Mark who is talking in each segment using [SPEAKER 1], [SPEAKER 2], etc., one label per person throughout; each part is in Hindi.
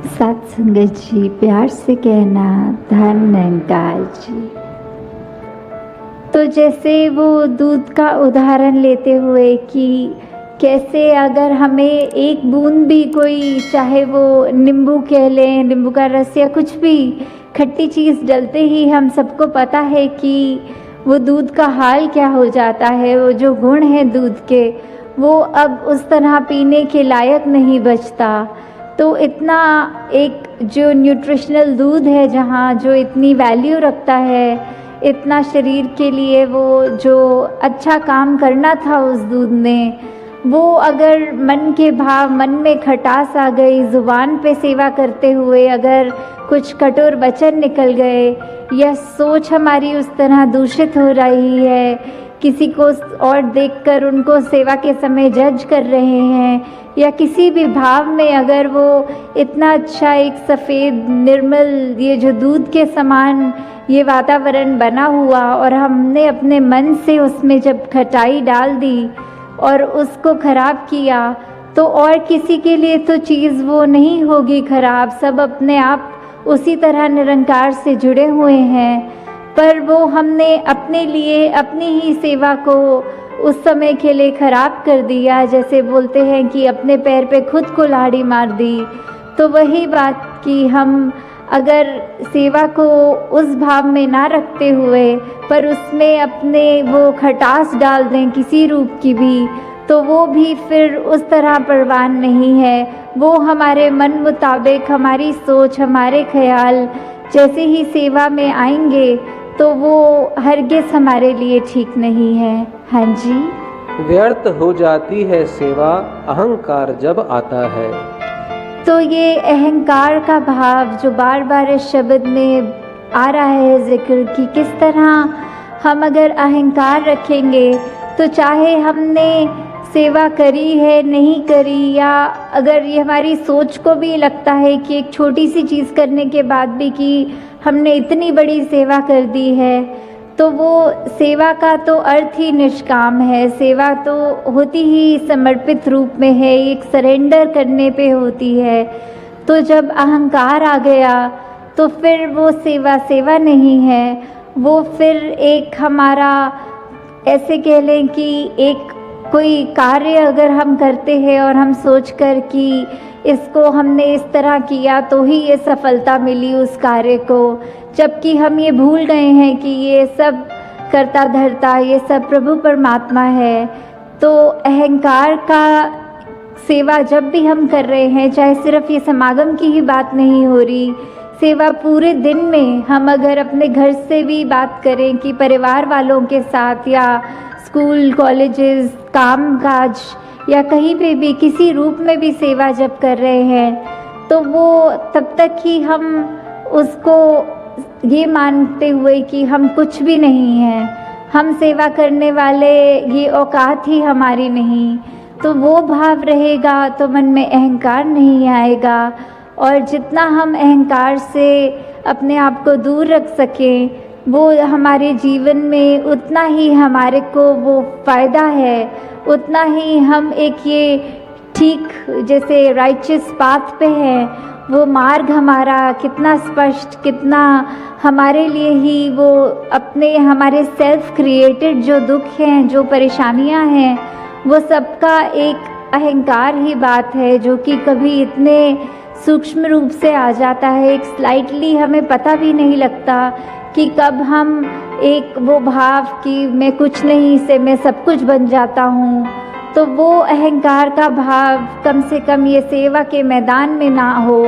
[SPEAKER 1] सत्संगत जी, प्यार से कहना धन अहंकार जी। तो जैसे वो दूध का उदाहरण लेते हुए कि कैसे अगर हमें एक बूंद भी कोई, चाहे वो नींबू कह लें, नींबू का रस या कुछ भी खट्टी चीज़ डलते ही हम सबको पता है कि वो दूध का हाल क्या हो जाता है। वो जो गुण है दूध के, वो अब उस तरह पीने के लायक नहीं बचता। तो इतना एक जो न्यूट्रिशनल दूध है, जहाँ जो इतनी वैल्यू रखता है, इतना शरीर के लिए वो जो अच्छा काम करना था उस दूध ने, वो अगर मन के भाव, मन में खटास आ गई, ज़ुबान पे सेवा करते हुए अगर कुछ कठोर वचन निकल गए या सोच हमारी उस तरह दूषित हो रही है, किसी को और देखकर उनको सेवा के समय जज कर रहे हैं, या किसी भी भाव में अगर वो इतना अच्छा एक सफ़ेद निर्मल ये जो दूध के समान ये वातावरण बना हुआ, और हमने अपने मन से उसमें जब खटाई डाल दी और उसको ख़राब किया, तो और किसी के लिए तो चीज़ वो नहीं होगी ख़राब। सब अपने आप उसी तरह निरंकार से जुड़े हुए हैं, पर वो हमने अपने लिए अपनी ही सेवा को उस समय के लिए ख़राब कर दिया। जैसे बोलते हैं कि अपने पैर पे खुद कुल्हाड़ी मार दी। तो वही बात कि हम अगर सेवा को उस भाव में ना रखते हुए, पर उसमें अपने वो खटास डाल दें किसी रूप की भी, तो वो भी फिर उस तरह परवान नहीं है। वो हमारे मन मुताबिक, हमारी सोच, हमारे ख्याल जैसे ही सेवा में आएंगे, तो वो हरगिज़ हमारे लिए ठीक नहीं है। हाँ जी।
[SPEAKER 2] व्यर्थ हो जाती है सेवा, अहंकार जब आता है।
[SPEAKER 1] तो ये अहंकार का भाव जो बार बार इस शब्द में आ रहा है जिक्र, कि किस तरह हम अगर अहंकार रखेंगे, तो चाहे हमने सेवा करी है नहीं करी, या अगर ये हमारी सोच को भी लगता है कि एक छोटी सी चीज़ करने के बाद भी कि हमने इतनी बड़ी सेवा कर दी है, तो वो सेवा का तो अर्थ ही निष्काम है। सेवा तो होती ही समर्पित रूप में है, एक सरेंडर करने पे होती है। तो जब अहंकार आ गया, तो फिर वो सेवा सेवा नहीं है, वो फिर एक हमारा, ऐसे कह लें कि एक कोई कार्य अगर हम करते हैं और हम सोच कर कि इसको हमने इस तरह किया तो ही ये सफलता मिली उस कार्य को, जबकि हम ये भूल गए हैं कि ये सब करता धरता ये सब प्रभु परमात्मा है। तो अहंकार का सेवा जब भी हम कर रहे हैं, चाहे सिर्फ ये समागम की ही बात नहीं हो रही, सेवा पूरे दिन में हम अगर अपने घर से भी बात करें कि परिवार वालों के साथ, या स्कूल कॉलेजेस काम काज, या कहीं पे भी किसी रूप में भी सेवा जब कर रहे हैं, तो वो तब तक ही हम उसको ये मानते हुए कि हम कुछ भी नहीं हैं, हम सेवा करने वाले, ये औकात ही हमारी नहीं, तो वो भाव रहेगा तो मन में अहंकार नहीं आएगा। और जितना हम अहंकार से अपने आप को दूर रख सकें, वो हमारे जीवन में उतना ही हमारे को वो फ़ायदा है, उतना ही हम एक ये ठीक जैसे राइचियस पाथ पे हैं, वो मार्ग हमारा कितना स्पष्ट, कितना हमारे लिए ही वो अपने हमारे सेल्फ क्रिएटेड जो दुख हैं, जो परेशानियां हैं, वो सबका एक अहंकार ही बात है, जो कि कभी इतने सूक्ष्म रूप से आ जाता है, एक स्लाइटली हमें पता भी नहीं लगता कि कब हम एक वो भाव कि मैं कुछ नहीं से मैं सब कुछ बन जाता हूँ। तो वो अहंकार का भाव कम से कम ये सेवा के मैदान में ना हो,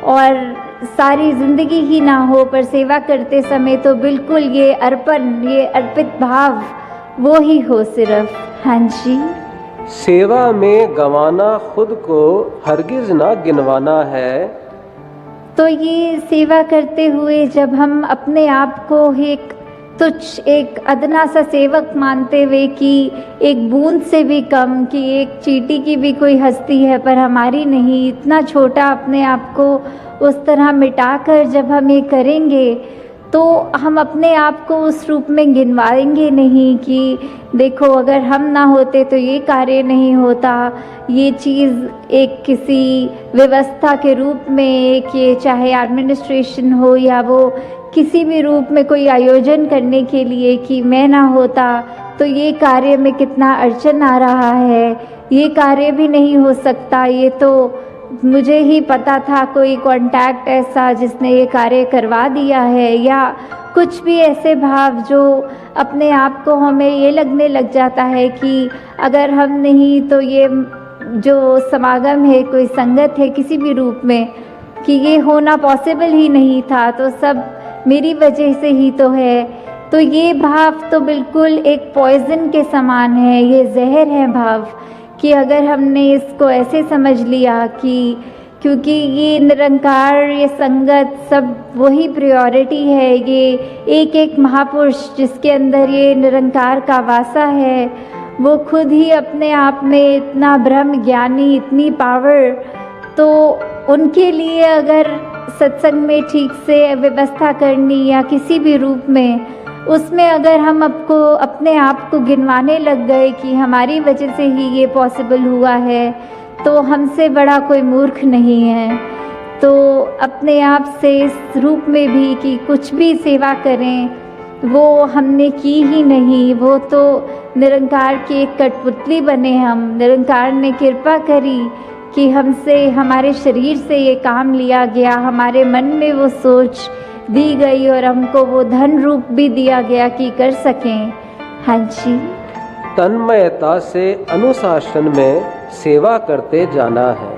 [SPEAKER 1] और सारी ज़िंदगी ही ना हो, पर सेवा करते समय तो बिल्कुल ये अर्पण, ये अर्पित भाव वो ही हो सिर्फ। हाँ जी।
[SPEAKER 2] सेवा में गंवाना खुद को हरगिज ना गिनवाना है।
[SPEAKER 1] तो ये सेवा करते हुए जब हम अपने आप को एक तुच्छ, एक अदना सा सेवक मानते हुए कि एक बूंद से भी कम, कि एक चींटी की भी कोई हस्ती है पर हमारी नहीं, इतना छोटा अपने आप को उस तरह मिटाकर जब हम ये करेंगे, तो हम अपने आप को उस रूप में गिनवाएंगे नहीं कि देखो अगर हम ना होते तो ये कार्य नहीं होता। ये चीज़ एक किसी व्यवस्था के रूप में, एक ये चाहे एडमिनिस्ट्रेशन हो या वो किसी भी रूप में कोई आयोजन करने के लिए, कि मैं ना होता तो ये कार्य में कितना अड़चन आ रहा है, ये कार्य भी नहीं हो सकता, ये तो मुझे ही पता था कोई कांटेक्ट ऐसा जिसने ये कार्य करवा दिया है, या कुछ भी ऐसे भाव जो अपने आप को हमें ये लगने लग जाता है कि अगर हम नहीं तो ये जो समागम है, कोई संगत है किसी भी रूप में, कि ये होना पॉसिबल ही नहीं था, तो सब मेरी वजह से ही तो है। तो ये भाव तो बिल्कुल एक पॉइजन के समान है, ये जहर है भाव, कि अगर हमने इसको ऐसे समझ लिया कि क्योंकि ये निरंकार, ये संगत सब वही प्रायोरिटी है, ये एक एक महापुरुष जिसके अंदर ये निरंकार का वासा है, वो खुद ही अपने आप में इतना ब्रह्म ज्ञानी, इतनी पावर, तो उनके लिए अगर सत्संग में ठीक से व्यवस्था करनी या किसी भी रूप में, उसमें अगर हम आपको अपने आप को गिनवाने लग गए कि हमारी वजह से ही ये पॉसिबल हुआ है, तो हमसे बड़ा कोई मूर्ख नहीं है। तो अपने आप से इस रूप में भी कि कुछ भी सेवा करें वो हमने की ही नहीं, वो तो निरंकार की एक कठपुतली बने हम। निरंकार ने कृपा करी कि हमसे, हमारे शरीर से ये काम लिया गया, हमारे मन में वो सोच दी गई और हमको वो धन रूप भी दिया गया कि कर सकें। हाँ जी,
[SPEAKER 2] तन्मयता से अनुशासन में सेवा करते जाना है।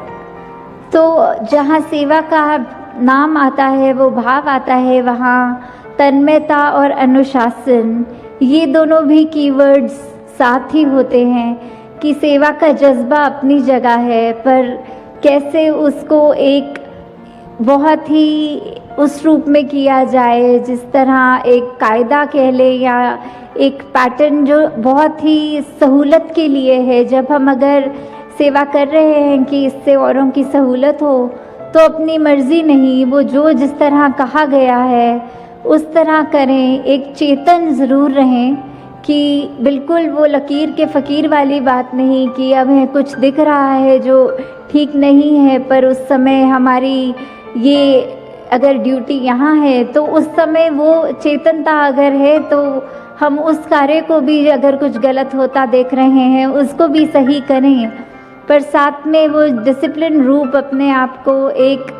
[SPEAKER 1] तो जहाँ सेवा का नाम आता है, वो भाव आता है, वहाँ तन्मयता और अनुशासन, ये दोनों भी कीवर्ड्स साथ ही होते हैं कि सेवा का जज्बा अपनी जगह है, पर कैसे उसको एक बहुत ही उस रूप में किया जाए जिस तरह एक कायदा कह ले या एक पैटर्न जो बहुत ही सहूलत के लिए है। जब हम अगर सेवा कर रहे हैं कि इससे औरों की सहूलत हो, तो अपनी मर्ज़ी नहीं, वो जो जिस तरह कहा गया है उस तरह करें। एक चेतन ज़रूर रहें कि बिल्कुल वो लकीर के फ़कीर वाली बात नहीं कि अब है कुछ दिख रहा है जो ठीक नहीं है, पर उस समय हमारी ये अगर ड्यूटी यहाँ है, तो उस समय वो चेतनता अगर है तो हम उस कार्य को भी, अगर कुछ गलत होता देख रहे हैं, उसको भी सही करें, पर साथ में वो डिसिप्लिन रूप अपने आप को एक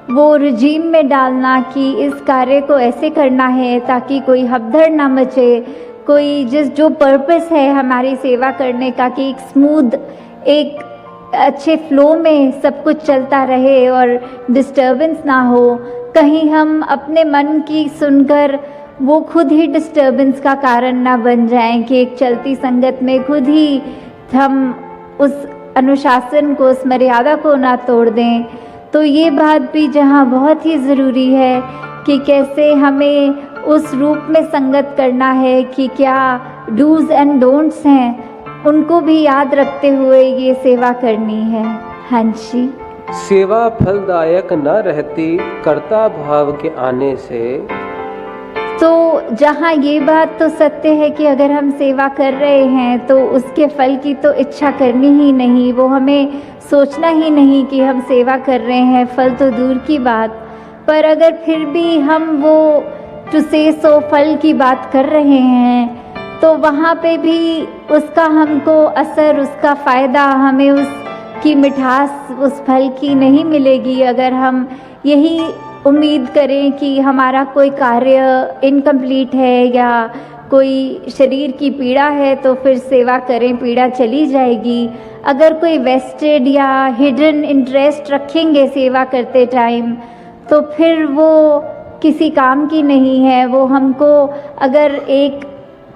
[SPEAKER 1] वो रिजीम में डालना कि इस कार्य को ऐसे करना है ताकि कोई हबधड़ ना मचे, कोई जो पर्पस है हमारी सेवा करने का, कि एक स्मूथ, एक अच्छे फ्लो में सब कुछ चलता रहे और डिस्टर्बेंस ना हो। कहीं हम अपने मन की सुनकर वो खुद ही डिस्टर्बेंस का कारण ना बन जाएं कि एक चलती संगत में खुद ही हम उस अनुशासन को, उस मर्यादा को ना तोड़ दें। तो ये बात भी जहाँ बहुत ही ज़रूरी है कि कैसे हमें उस रूप में संगत करना है कि क्या डूज़ एंड डोंट्स हैं, उनको भी याद रखते हुए ये सेवा करनी है। हाँ जी,
[SPEAKER 2] सेवा फलदायक न रहती कर्ता भाव के आने से।
[SPEAKER 1] तो जहाँ ये बात तो सत्य है कि अगर हम सेवा कर रहे हैं तो उसके फल की तो इच्छा करनी ही नहीं, वो हमें सोचना ही नहीं कि हम सेवा कर रहे हैं, फल तो दूर की बात। पर अगर फिर भी हम वो टू से सो फल की बात कर रहे हैं, तो वहाँ पे भी उसका हमको असर, उसका फ़ायदा, हमें उसकी मिठास उस फल की नहीं मिलेगी अगर हम यही उम्मीद करें कि हमारा कोई कार्य इनकम्प्लीट है या कोई शरीर की पीड़ा है तो फिर सेवा करें, पीड़ा चली जाएगी। अगर कोई वेस्टेड या हिडन इंटरेस्ट रखेंगे सेवा करते टाइम, तो फिर वो किसी काम की नहीं है। वो हमको अगर एक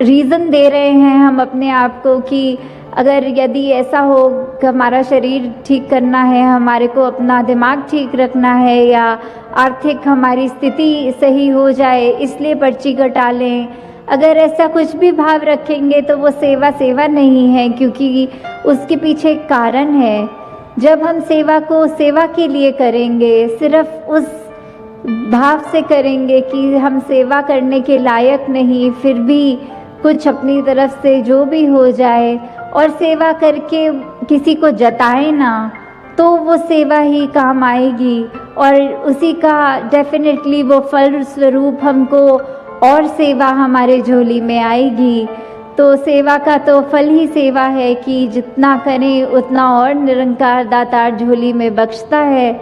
[SPEAKER 1] रीज़न दे रहे हैं हम अपने आप को कि अगर यदि ऐसा हो कि हमारा शरीर ठीक करना है, हमारे को अपना दिमाग ठीक रखना है, या आर्थिक हमारी स्थिति सही हो जाए इसलिए पर्ची कटा लें, अगर ऐसा कुछ भी भाव रखेंगे तो वो सेवा सेवा नहीं है, क्योंकि उसके पीछे एक कारण है। जब हम सेवा को सेवा के लिए करेंगे, सिर्फ उस भाव से करेंगे कि हम सेवा करने के लायक नहीं, फिर भी कुछ अपनी तरफ से जो भी हो जाए, और सेवा करके किसी को जताए ना, तो वो सेवा ही काम आएगी और उसी का डेफिनेटली वो फल स्वरूप हमको और सेवा हमारे झोली में आएगी। तो सेवा का तो फल ही सेवा है कि जितना करें उतना और निरंकार दातार झोली में बख्शता है।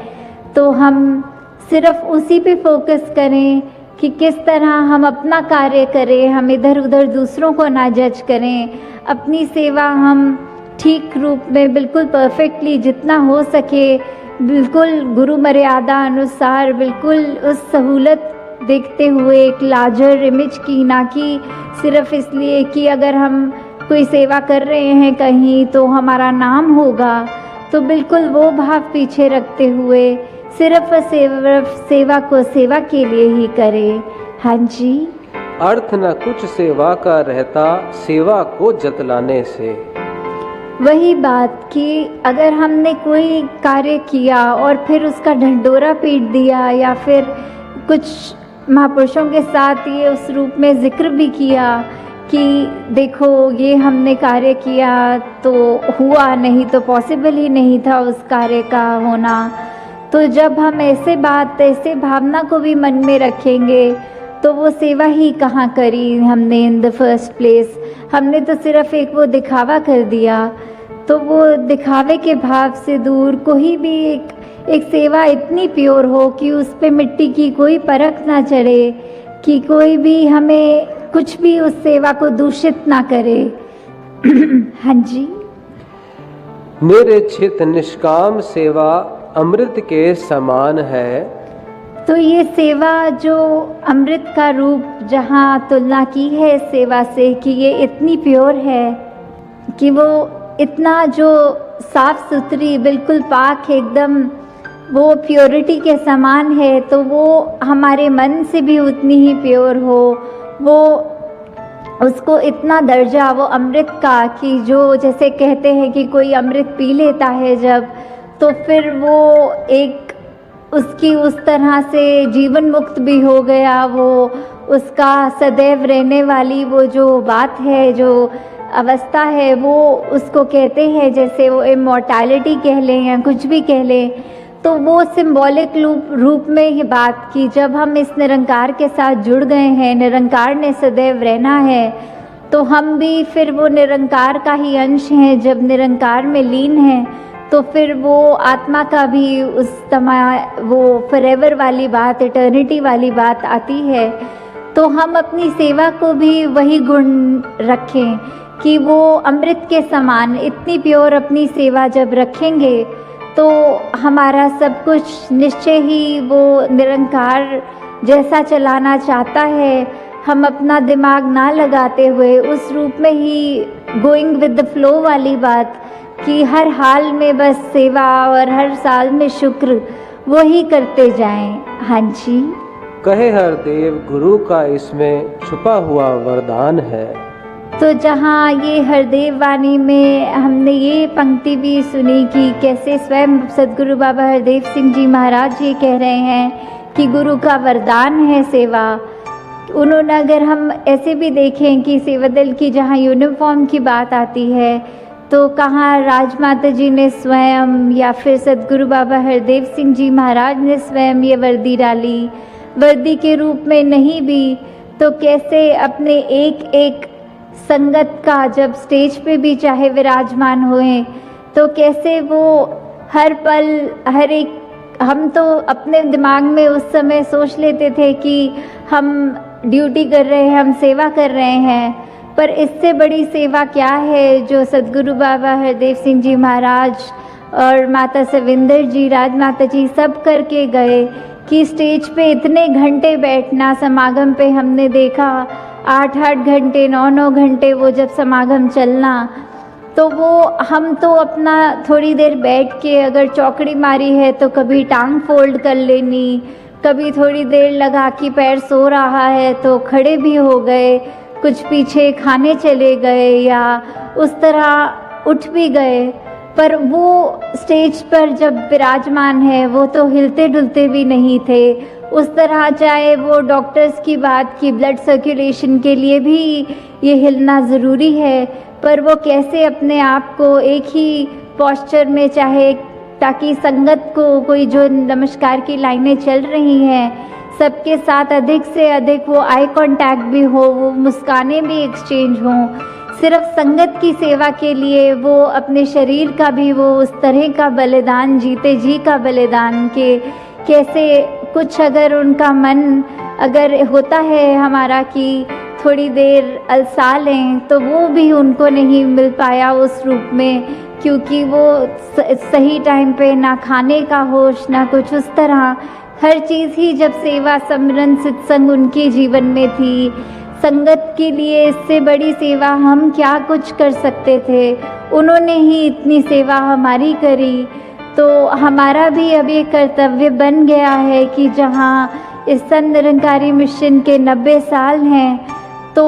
[SPEAKER 1] तो हम सिर्फ उसी पे फोकस करें कि किस तरह हम अपना कार्य करें, हम इधर उधर दूसरों को ना जज करें, अपनी सेवा हम ठीक रूप में बिल्कुल परफेक्टली जितना हो सके, बिल्कुल गुरु मर्यादा अनुसार, बिल्कुल उस सहूलत देखते हुए एक लार्जर इमेज की, ना कि सिर्फ इसलिए कि अगर हम कोई सेवा कर रहे हैं कहीं तो हमारा नाम होगा, तो बिल्कुल वो भाव पीछे रखते हुए सिर्फ सेवा को सेवा के लिए ही करें। हाँ जी।
[SPEAKER 2] अर्थ न कुछ सेवा का रहता, सेवा को जतलाने से।
[SPEAKER 1] वही बात कि अगर हमने कोई कार्य किया और फिर उसका ढंढोरा पीट दिया, या फिर कुछ महापुरुषों के साथ ये उस रूप में जिक्र भी किया कि देखो ये हमने कार्य किया तो हुआ नहीं, तो पॉसिबल ही नहीं था उस कार्य का होना, तो जब हम ऐसे बात, ऐसे भावना को भी मन में रखेंगे तो वो सेवा ही कहाँ करी हमने इन द फर्स्ट प्लेस। हमने तो सिर्फ एक वो दिखावा कर दिया। तो वो दिखावे के भाव से दूर कोई भी एक सेवा इतनी प्योर हो कि उस पे मिट्टी की कोई परख ना चढ़े, कि कोई भी हमें कुछ भी उस सेवा को दूषित ना करे। हाँ जी।
[SPEAKER 2] निरचित निष्काम सेवा अमृत के समान है।
[SPEAKER 1] तो ये सेवा जो अमृत का रूप जहाँ तुलना की है सेवा से, कि ये इतनी प्योर है कि वो इतना जो साफ सुथरी, बिल्कुल पाक, एकदम वो प्योरिटी के समान है, तो वो हमारे मन से भी उतनी ही प्योर हो। वो उसको इतना दर्जा वो अमृत का, कि जो जैसे कहते हैं कि कोई अमृत पी लेता है जब, तो फिर वो एक उसकी उस तरह से जीवन मुक्त भी हो गया, वो उसका सदैव रहने वाली वो जो बात है, जो अवस्था है, वो उसको कहते हैं, जैसे वो इमॉर्टैलिटी कह लें या कुछ भी कह लें, तो वो सिंबॉलिक रूप में ही बात की जब हम इस निरंकार के साथ जुड़ गए हैं, निरंकार ने सदैव रहना है, तो हम भी फिर वो निरंकार का ही अंश हैं। जब निरंकार में लीन हैं तो फिर वो आत्मा का भी उस वो फॉरएवर वाली बात, इटर्निटी वाली बात आती है। तो हम अपनी सेवा को भी वही गुण रखें कि वो अमृत के समान इतनी प्योर अपनी सेवा जब रखेंगे तो हमारा सब कुछ निश्चय ही वो निरंकार जैसा चलाना चाहता है, हम अपना दिमाग ना लगाते हुए उस रूप में he going with the flow वाली बात, कि हर हाल में बस सेवा और हर साल में शुक्र वो ही करते जाएं। हाँ जी।
[SPEAKER 2] कहे हरदेव गुरु का इसमें छुपा हुआ वरदान है।
[SPEAKER 1] तो जहाँ ये हरदेव वाणी में हमने ये पंक्ति भी सुनी कि कैसे स्वयं सदगुरु बाबा हरदेव सिंह जी महाराज जी कह रहे हैं कि गुरु का वरदान है सेवा। उन्होंने, अगर हम ऐसे भी देखें कि सेवा दल की जहाँ यूनिफॉर्म की बात आती है, तो कहाँ राजमाता जी ने स्वयं या फिर सदगुरु बाबा हरदेव सिंह जी महाराज ने स्वयं ये वर्दी डाली, वर्दी के रूप में नहीं भी, तो कैसे अपने एक एक संगत का जब स्टेज पे भी चाहे विराजमान हुए, तो कैसे वो हर पल हर एक, हम तो अपने दिमाग में उस समय सोच लेते थे कि हम ड्यूटी कर रहे हैं, हम सेवा कर रहे हैं, पर इससे बड़ी सेवा क्या है जो सदगुरु बाबा हरदेव सिंह जी महाराज और माता सविंदर जी, राजमाता जी सब करके गए, कि स्टेज पे इतने घंटे बैठना, समागम पे हमने देखा 8-8 घंटे 9-9 घंटे वो जब समागम चलना, तो वो हम तो अपना थोड़ी देर बैठ के अगर चौकड़ी मारी है तो कभी टांग फोल्ड कर लेनी, कभी थोड़ी देर लगा कि पैर सो रहा है तो खड़े भी हो गए, कुछ पीछे खाने चले गए या उस तरह उठ भी गए, पर वो स्टेज पर जब विराजमान है वो तो हिलते डुलते भी नहीं थे, उस तरह चाहे वो डॉक्टर्स की बात की ब्लड सर्कुलेशन के लिए भी ये हिलना ज़रूरी है, पर वो कैसे अपने आप को एक ही पोस्चर में, चाहे ताकि संगत को कोई जो नमस्कार की लाइनें चल रही हैं सबके साथ अधिक से अधिक वो आई कांटेक्ट भी हो, वो मुस्कानें भी एक्सचेंज हों, सिर्फ संगत की सेवा के लिए वो अपने शरीर का भी वो उस तरह का बलिदान, जीते जी का बलिदान के कैसे कुछ अगर उनका मन अगर होता है हमारा कि थोड़ी देर अलसा लें, तो वो भी उनको नहीं मिल पाया उस रूप में, क्योंकि वो सही टाइम पे ना खाने का होश ना कुछ उस तरह, हर चीज़ ही जब सेवा सिमरन सत्संग उनके जीवन में थी। संगत के लिए इससे बड़ी सेवा हम क्या कुछ कर सकते थे, उन्होंने ही इतनी सेवा हमारी करी। तो हमारा भी अब ये कर्तव्य बन गया है कि जहाँ इस संत निरंकारी मिशन के 90 साल हैं, तो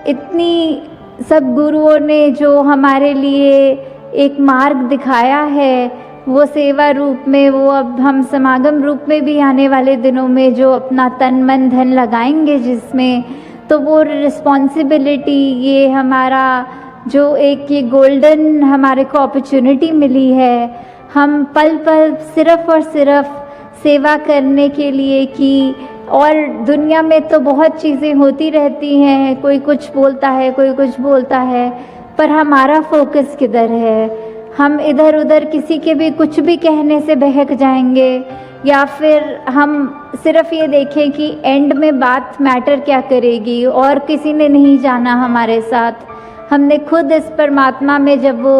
[SPEAKER 1] इतनी सब गुरुओं ने जो हमारे लिए एक मार्ग दिखाया है, वो सेवा रूप में, वो अब हम समागम रूप में भी आने वाले दिनों में जो अपना तन मन धन लगाएंगे जिसमें, तो वो रिस्पॉन्सिबिलिटी, ये हमारा जो एक ये गोल्डन हमारे को अपॉर्चुनिटी मिली है, हम पल पल सिर्फ़ और सिर्फ सेवा करने के लिए कि, और दुनिया में तो बहुत चीज़ें होती रहती हैं, कोई कुछ बोलता है कोई कुछ बोलता है, पर हमारा फोकस किधर है? हम इधर उधर किसी के भी कुछ भी कहने से बहक जाएंगे, या फिर हम सिर्फ ये देखें कि एंड में बात मैटर क्या करेगी और किसी ने नहीं जाना हमारे साथ। हमने खुद इस परमात्मा में जब वो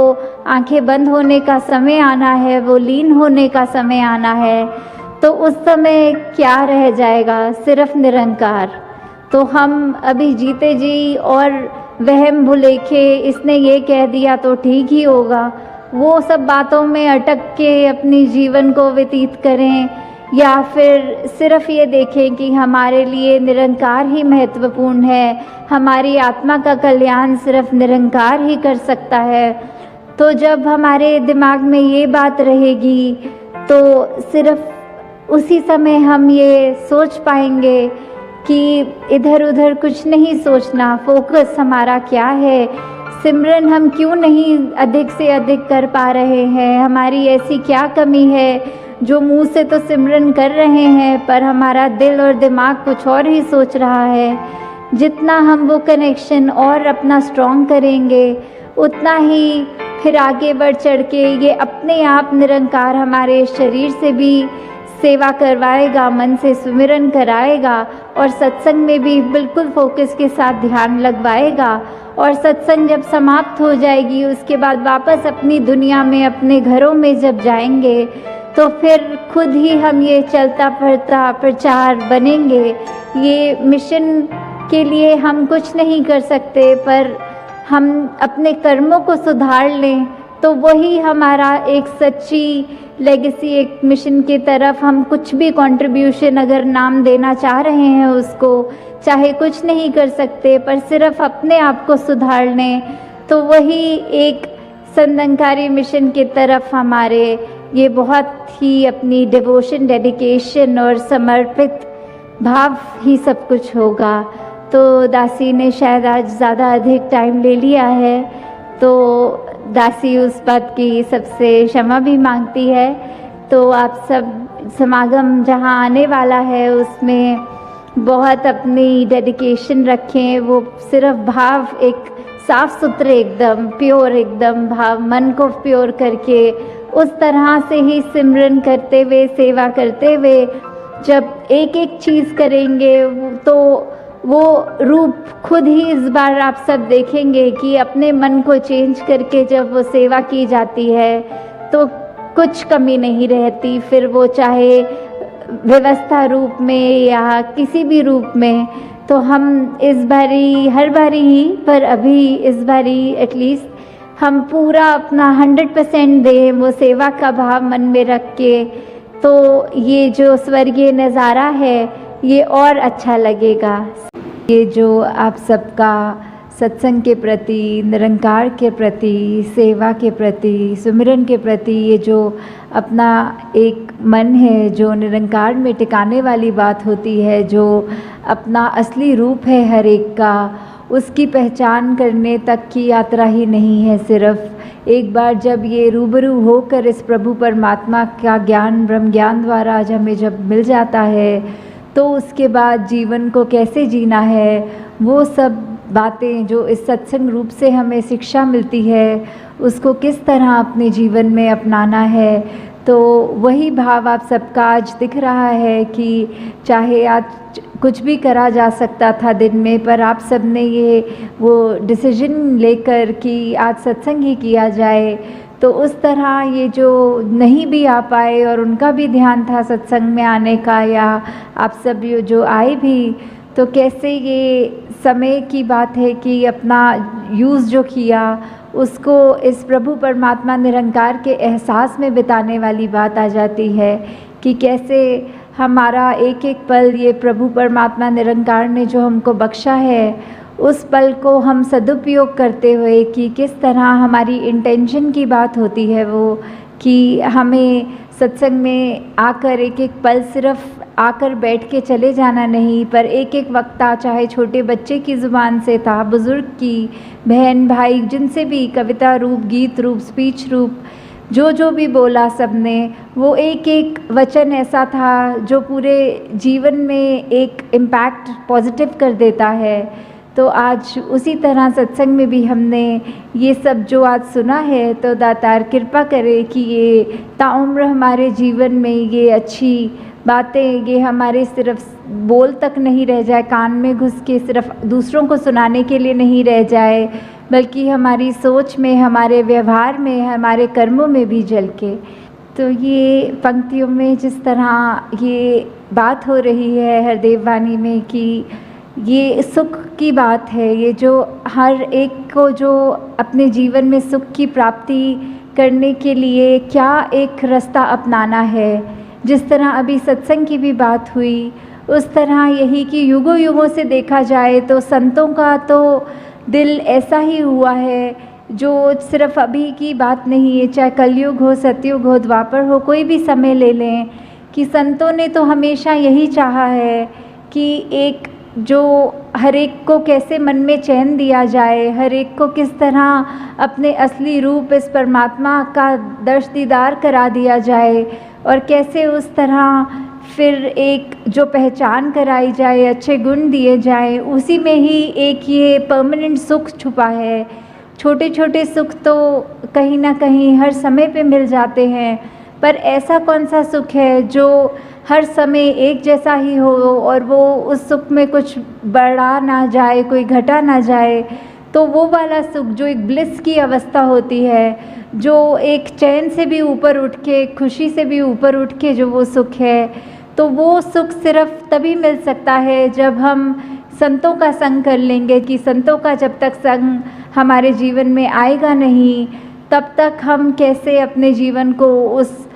[SPEAKER 1] आंखें बंद होने का समय आना है, वो लीन होने का समय आना है, तो उस समय क्या रह जाएगा? सिर्फ निरंकार। तो हम अभी जीते जी और वहम भुलेखे इसने ये कह दिया तो ठीक ही होगा, वो सब बातों में अटक के अपनी जीवन को व्यतीत करें, या फिर सिर्फ ये देखें कि हमारे लिए निरंकार ही महत्वपूर्ण है, हमारी आत्मा का कल्याण सिर्फ निरंकार ही कर सकता है। तो जब हमारे दिमाग में ये बात रहेगी, तो सिर्फ उसी समय हम ये सोच पाएंगे कि इधर उधर कुछ नहीं सोचना, फोकस हमारा क्या है, सिमरन हम क्यों नहीं अधिक से अधिक कर पा रहे हैं, हमारी ऐसी क्या कमी है जो मुंह से तो सिमरन कर रहे हैं पर हमारा दिल और दिमाग कुछ और ही सोच रहा है। जितना हम वो कनेक्शन और अपना स्ट्रॉन्ग करेंगे, उतना ही फिर आगे बढ़ चढ़ के ये अपने आप निरंकार हमारे शरीर से भी सेवा करवाएगा, मन से सुमिरन कराएगा, और सत्संग में भी बिल्कुल फोकस के साथ ध्यान लगवाएगा। और सत्संग जब समाप्त हो जाएगी, उसके बाद वापस अपनी दुनिया में अपने घरों में जब जाएंगे, तो फिर खुद ही हम ये चलता फिरता प्रचार बनेंगे। ये मिशन के लिए हम कुछ नहीं कर सकते, पर हम अपने कर्मों को सुधार लें तो वही हमारा एक सच्ची लेगेसी, एक मिशन की तरफ हम कुछ भी कंट्रीब्यूशन अगर नाम देना चाह रहे हैं उसको, चाहे कुछ नहीं कर सकते पर सिर्फ अपने आप को सुधार लें, तो वही एक संतनिरंकारी मिशन की तरफ हमारे ये बहुत ही अपनी डिवोशन, डेडिकेशन और समर्पित भाव ही सब कुछ होगा। तो दासी ने शायद आज ज़्यादा अधिक टाइम ले लिया है, तो दासी उस बात की सबसे क्षमा भी मांगती है। तो आप सब समागम जहाँ आने वाला है उसमें बहुत अपनी डेडिकेशन रखें, वो सिर्फ भाव एक साफ सुथरे एकदम प्योर एकदम भाव, मन को प्योर करके उस तरह से ही सिमरन करते हुए, सेवा करते हुए जब एक एक चीज़ करेंगे तो वो रूप खुद ही इस बार आप सब देखेंगे कि अपने मन को चेंज करके जब वो सेवा की जाती है तो कुछ कमी नहीं रहती, फिर वो चाहे व्यवस्था रूप में या किसी भी रूप में। तो हम इस बारी, हर बारी ही, पर अभी इस बारी एटलीस्ट हम पूरा अपना 100% दें वो सेवा का भाव मन में रख के, तो ये जो स्वर्गीय नज़ारा है ये और अच्छा लगेगा। ये जो आप सबका सत्संग के प्रति, निरंकार के प्रति, सेवा के प्रति, सुमिरन के प्रति ये जो अपना एक मन है, जो निरंकार में टिकाने वाली बात होती है, जो अपना असली रूप है हर एक का, उसकी पहचान करने तक की यात्रा ही नहीं है। सिर्फ एक बार जब ये रूबरू होकर इस प्रभु परमात्मा का ज्ञान, ब्रह्म ज्ञान द्वारा जब मिल जाता है, तो उसके बाद जीवन को कैसे जीना है, वो सब बातें जो इस सत्संग रूप से हमें शिक्षा मिलती है, उसको किस तरह अपने जीवन में अपनाना है। तो वही भाव आप सबका आज दिख रहा है कि चाहे आज कुछ भी करा जा सकता था दिन में, पर आप सब ने ये वो डिसीजन लेकर कि आज सत्संग ही किया जाए। तो उस तरह ये जो नहीं भी आ पाए और उनका भी ध्यान था सत्संग में आने का, या आप सब ये जो आए भी, तो कैसे ये समय की बात है कि अपना यूज़ जो किया उसको इस प्रभु परमात्मा निरंकार के एहसास में बिताने वाली बात आ जाती है कि कैसे हमारा एक एक पल ये प्रभु परमात्मा निरंकार ने जो हमको बख्शा है, उस पल को हम सदुपयोग करते हुए कि किस तरह हमारी इंटेंशन की बात होती है वो, कि हमें सत्संग में आकर एक एक पल सिर्फ आकर बैठ के चले जाना नहीं, पर एक एक वक्ता, चाहे छोटे बच्चे की ज़ुबान से था, बुज़ुर्ग की, बहन भाई, जिनसे भी कविता रूप, गीत रूप, स्पीच रूप, जो भी बोला सबने, वो एक एक वचन ऐसा था जो पूरे जीवन में एक इम्पैक्ट पॉजिटिव कर देता है। तो आज उसी तरह सत्संग में भी हमने ये सब जो आज सुना है, तो दातार कृपा करे कि ये ताउम्र हमारे जीवन में ये अच्छी बातें, ये हमारे सिर्फ बोल तक नहीं रह जाए, कान में घुस के सिर्फ दूसरों को सुनाने के लिए नहीं रह जाए, बल्कि हमारी सोच में, हमारे व्यवहार में, हमारे कर्मों में भी झलके। तो ये पंक्तियों में जिस तरह ये बात हो रही है हरदेव वाणी में कि ये सुख की बात है, ये जो हर एक को जो अपने जीवन में सुख की प्राप्ति करने के लिए क्या एक रास्ता अपनाना है। जिस तरह अभी सत्संग की भी बात हुई, उस तरह यही कि युगों युगों से देखा जाए तो संतों का तो दिल ऐसा ही हुआ है जो सिर्फ अभी की बात नहीं है, चाहे कलयुग हो, सतयुग हो, द्वापर हो, कोई भी समय ले लें, कि संतों ने तो हमेशा यही चाहा है कि एक जो हर एक को कैसे मन में चैन दिया जाए, हर एक को किस तरह अपने असली रूप इस परमात्मा का दर्श दीदार करा दिया जाए, और कैसे उस तरह फिर एक जो पहचान कराई जाए, अच्छे गुण दिए जाए, उसी में ही एक ये परमानेंट सुख छुपा है। छोटे छोटे सुख तो कहीं ना कहीं हर समय पे मिल जाते हैं, पर ऐसा कौन सा सुख है जो हर समय एक जैसा ही हो और वो उस सुख में कुछ बढ़ा ना जाए, कोई घटा ना जाए। तो वो वाला सुख जो एक ब्लिस की अवस्था होती है, जो एक चैन से भी ऊपर उठ के, खुशी से भी ऊपर उठ के जो वो सुख है, तो वो सुख सिर्फ तभी मिल सकता है जब हम संतों का संग कर लेंगे। कि संतों का जब तक संग हमारे जीवन में आएगा नहीं, तब तक हम कैसे अपने जीवन को उस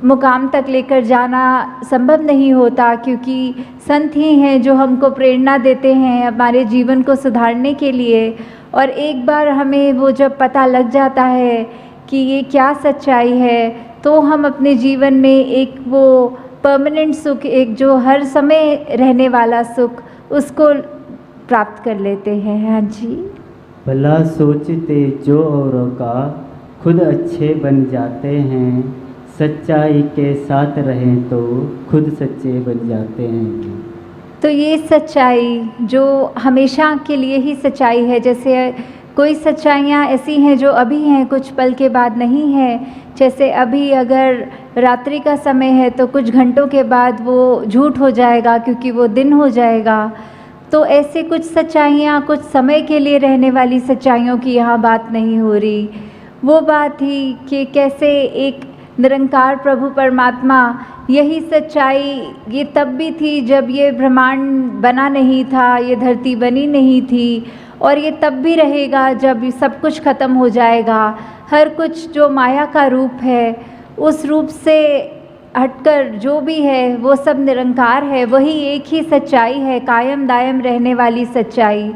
[SPEAKER 1] मुकाम तक लेकर जाना संभव नहीं होता, क्योंकि संत ही हैं जो हमको प्रेरणा देते हैं हमारे जीवन को सुधारने के लिए। और एक बार हमें वो जब पता लग जाता है कि ये क्या सच्चाई है, तो हम अपने जीवन में एक वो परमानेंट सुख, एक जो हर समय रहने वाला सुख, उसको प्राप्त कर लेते हैं। हाँ जी।
[SPEAKER 3] भला सोचते जो औरों का खुद अच्छे बन जाते हैं, सच्चाई के साथ रहें तो खुद सच्चे बन जाते हैं।
[SPEAKER 1] तो ये सच्चाई जो हमेशा के लिए ही सच्चाई है, जैसे कोई सच्चाइयाँ ऐसी हैं जो अभी हैं, कुछ पल के बाद नहीं है। जैसे अभी अगर रात्रि का समय है तो कुछ घंटों के बाद वो झूठ हो जाएगा, क्योंकि वो दिन हो जाएगा। तो ऐसे कुछ सच्चाइयाँ कुछ समय के लिए रहने वाली सच्चाइयों की यहाँ बात नहीं हो रही। वो बात ही कि कैसे एक निरंकार प्रभु परमात्मा, यही सच्चाई ये तब भी थी जब ये ब्रह्मांड बना नहीं था, ये धरती बनी नहीं थी, और ये तब भी रहेगा जब सब कुछ ख़त्म हो जाएगा। हर कुछ जो माया का रूप है, उस रूप से हटकर जो भी है वो सब निरंकार है, वही एक ही सच्चाई है, कायम दायम रहने वाली सच्चाई।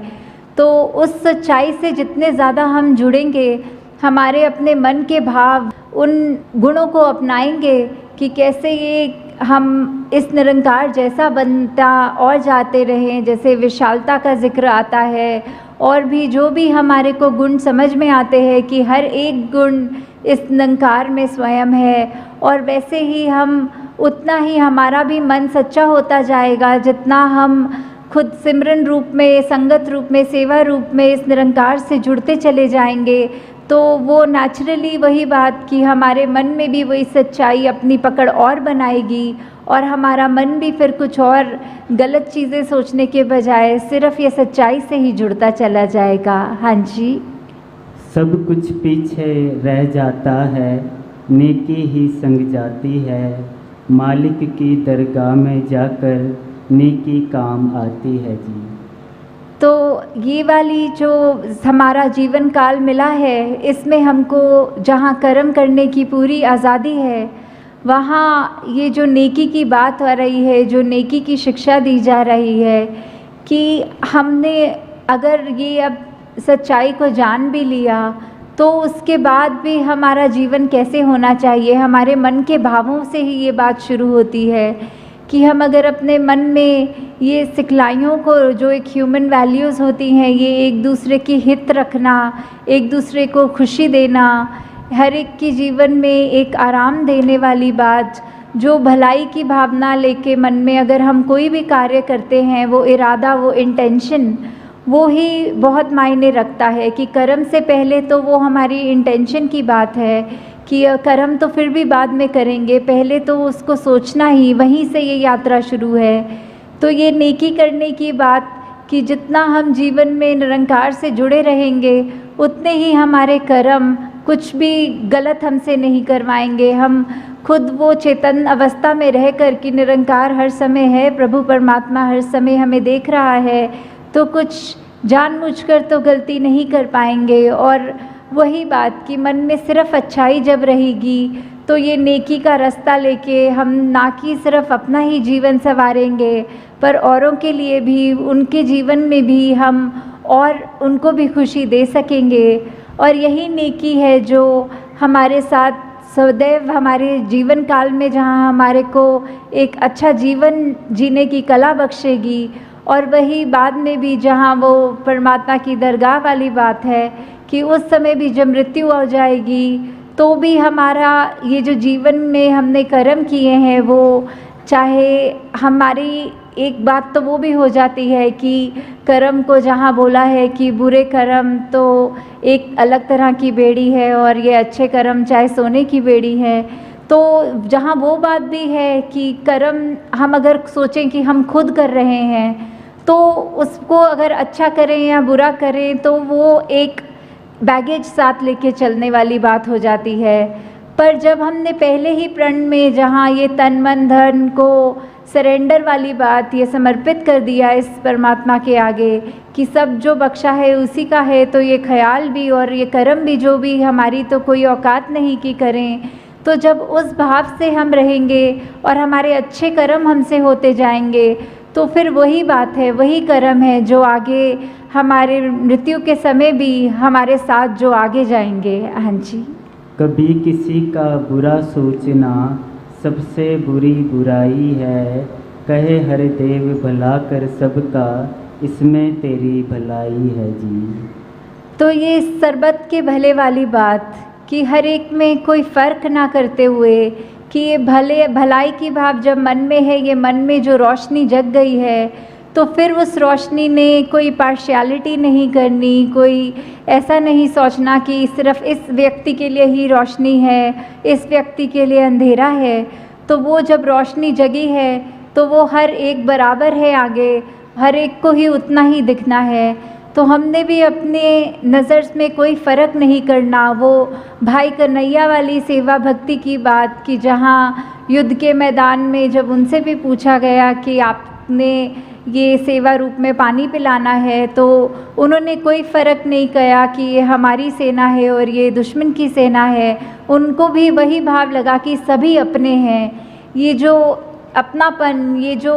[SPEAKER 1] तो उस सच्चाई से जितने ज़्यादा हम जुड़ेंगे, हमारे अपने मन के भाव उन गुणों को अपनाएंगे कि कैसे ये हम इस निरंकार जैसा बनता और जाते रहें। जैसे विशालता का जिक्र आता है और भी जो भी हमारे को गुण समझ में आते हैं कि हर एक गुण इस निरंकार में स्वयं है, और वैसे ही हम उतना ही हमारा भी मन सच्चा होता जाएगा जितना हम खुद सिमरन रूप में, संगत रूप में, सेवा रूप में इस निरंकार से जुड़ते चले जाएंगे। तो वो नेचुरली वही बात कि हमारे मन में भी वही सच्चाई अपनी पकड़ और बनाएगी, और हमारा मन भी फिर कुछ और गलत चीज़ें सोचने के बजाय सिर्फ ये सच्चाई से ही जुड़ता चला जाएगा। हाँ जी।
[SPEAKER 3] सब कुछ पीछे रह जाता है, नेकी ही संग जाती है, मालिक की दरगाह में जाकर नेकी काम आती है जी।
[SPEAKER 1] तो ये वाली जो हमारा जीवन काल मिला है, इसमें हमको जहाँ कर्म करने की पूरी आज़ादी है, वहाँ ये जो नेकी की बात हो रही है, जो नेकी की शिक्षा दी जा रही है कि हमने अगर ये अब सच्चाई को जान भी लिया तो उसके बाद भी हमारा जीवन कैसे होना चाहिए। हमारे मन के भावों से ही ये बात शुरू होती है कि हम अगर अपने मन में ये सिखलाइयों को, जो एक ह्यूमन वैल्यूज़ होती हैं, ये एक दूसरे की हित रखना, एक दूसरे को खुशी देना, हर एक की जीवन में एक आराम देने वाली बात, जो भलाई की भावना लेके मन में अगर हम कोई भी कार्य करते हैं, वो इरादा, वो इंटेंशन, वो ही बहुत मायने रखता है। कि कर्म से पहले तो वो हमारी इंटेंशन की बात है कि कर्म तो फिर भी बाद में करेंगे, पहले तो उसको सोचना ही, वहीं से ये यात्रा शुरू है। तो ये नेकी करने की बात कि जितना हम जीवन में निरंकार से जुड़े रहेंगे उतने ही हमारे कर्म कुछ भी गलत हमसे नहीं करवाएंगे। हम खुद वो चेतन अवस्था में रह कर कि निरंकार हर समय है, प्रभु परमात्मा हर समय हमें देख रहा है, तो कुछ जानबूझकर तो गलती नहीं कर पाएंगे। और वही बात कि मन में सिर्फ अच्छाई जब रहेगी तो ये नेकी का रास्ता लेके हम ना कि सिर्फ अपना ही जीवन संवारेंगे, पर औरों के लिए भी, उनके जीवन में भी हम और उनको भी खुशी दे सकेंगे। और यही नेकी है जो हमारे साथ सदैव हमारे जीवन काल में, जहाँ हमारे को एक अच्छा जीवन जीने की कला बख्शेगी, और वही बाद में भी जहाँ वो परमात्मा की दरगाह वाली बात है कि उस समय भी जब मृत्यु हो जाएगी तो भी हमारा ये जो जीवन में हमने कर्म किए हैं, वो चाहे हमारी एक बात तो वो भी हो जाती है कि कर्म को जहाँ बोला है कि बुरे कर्म तो एक अलग तरह की बेड़ी है और ये अच्छे कर्म चाहे सोने की बेड़ी है। तो जहाँ वो बात भी है कि कर्म हम अगर सोचें कि हम खुद कर रहे हैं तो उसको अगर अच्छा करें या बुरा करें तो वो एक बैगेज साथ लेके चलने वाली बात हो जाती है। पर जब हमने पहले ही प्रण में जहाँ ये तन मन धन को सरेंडर वाली बात, ये समर्पित कर दिया इस परमात्मा के आगे कि सब जो बख्शा है उसी का है, तो ये ख्याल भी और ये कर्म भी जो भी हमारी तो कोई औकात नहीं कि करें। तो जब उस भाव से हम रहेंगे और हमारे अच्छे कर्म हमसे होते जाएंगे तो फिर वही बात है, वही कर्म है जो आगे हमारे मृत्यु के समय भी हमारे साथ जो आगे जाएंगे। हाँ जी।
[SPEAKER 3] कभी किसी का बुरा सोचना सबसे बुरी बुराई है, कहे हर देव भला कर सबका, इसमें तेरी भलाई है जी।
[SPEAKER 1] तो ये सरबत के भले वाली बात कि हर एक में कोई फ़र्क ना करते हुए कि ये भलाई की भाव जब मन में है, ये मन में जो रोशनी जग गई है, तो फिर उस रोशनी ने कोई पार्शियलिटी नहीं करनी, कोई ऐसा नहीं सोचना कि सिर्फ इस व्यक्ति के लिए ही रोशनी है, इस व्यक्ति के लिए अंधेरा है। तो वो जब रोशनी जगी है तो वो हर एक बराबर है, आगे हर एक को ही उतना ही दिखना है। तो हमने भी अपने नज़र में कोई फ़र्क नहीं करना। वो भाई कन्हैया वाली सेवा भक्ति की बात कि जहाँ युद्ध के मैदान में जब उनसे भी पूछा गया कि आपने ये सेवा रूप में पानी पिलाना है, तो उन्होंने कोई फ़र्क नहीं किया कि ये हमारी सेना है और ये दुश्मन की सेना है। उनको भी वही भाव लगा कि सभी अपने हैं। ये जो अपनापन, ये जो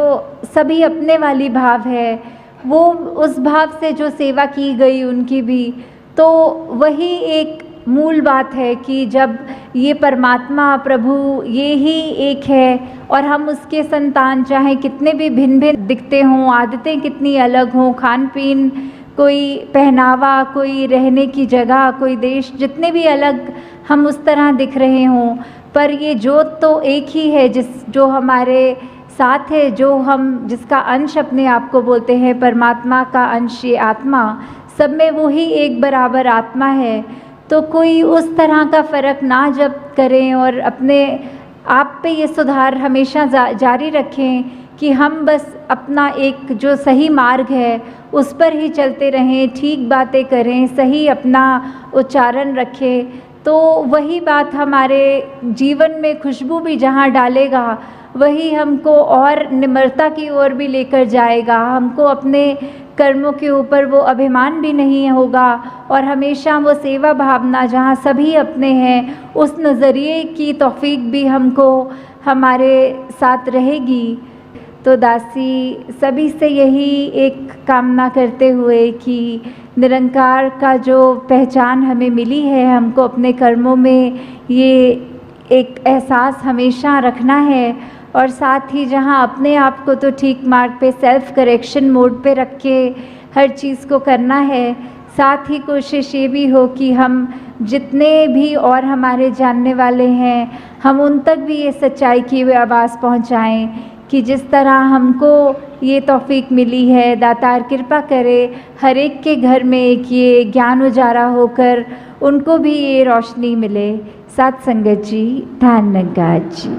[SPEAKER 1] सभी अपने वाली भाव है, वो उस भाव से जो सेवा की गई उनकी भी, तो वही एक मूल बात है कि जब ये परमात्मा प्रभु ये ही एक है और हम उसके संतान, चाहे कितने भी भिन्न भिन्न दिखते हों, आदतें कितनी अलग हों, खान पीन, कोई पहनावा, कोई रहने की जगह, कोई देश, जितने भी अलग हम उस तरह दिख रहे हों, पर ये जोत तो एक ही है जो हमारे साथ है, जो हम जिसका अंश अपने आप को बोलते हैं, परमात्मा का अंश ये आत्मा, सब में वो ही एक बराबर आत्मा है। तो कोई उस तरह का फ़र्क ना जब करें और अपने आप पे ये सुधार हमेशा जारी रखें कि हम बस अपना एक जो सही मार्ग है उस पर ही चलते रहें, ठीक बातें करें, सही अपना उच्चारण रखें, तो वही बात हमारे जीवन में खुशबू भी जहाँ डालेगा वही हमको और निम्रता की ओर भी लेकर जाएगा। हमको अपने कर्मों के ऊपर वो अभिमान भी नहीं होगा और हमेशा वो सेवा भावना जहाँ सभी अपने हैं उस नज़रिए की तौफीक भी हमको हमारे साथ रहेगी। तो दासी सभी से यही एक कामना करते हुए कि निरंकार का जो पहचान हमें मिली है, हमको अपने कर्मों में ये एक एहसास हमेशा रखना है और साथ ही जहाँ अपने आप को तो ठीक मार्ग पे सेल्फ करेक्शन मोड पे रख के हर चीज़ को करना है, साथ ही कोशिश ये भी हो कि हम जितने भी और हमारे जानने वाले हैं हम उन तक भी ये सच्चाई की वे आवाज़ पहुँचाएँ कि जिस तरह हमको ये तौफीक मिली है, दातार कृपा करे हर एक के घर में एक ये ज्ञान उजारा होकर उनको भी ये रोशनी मिले। सत्संगत जी, धन्यवाद जी।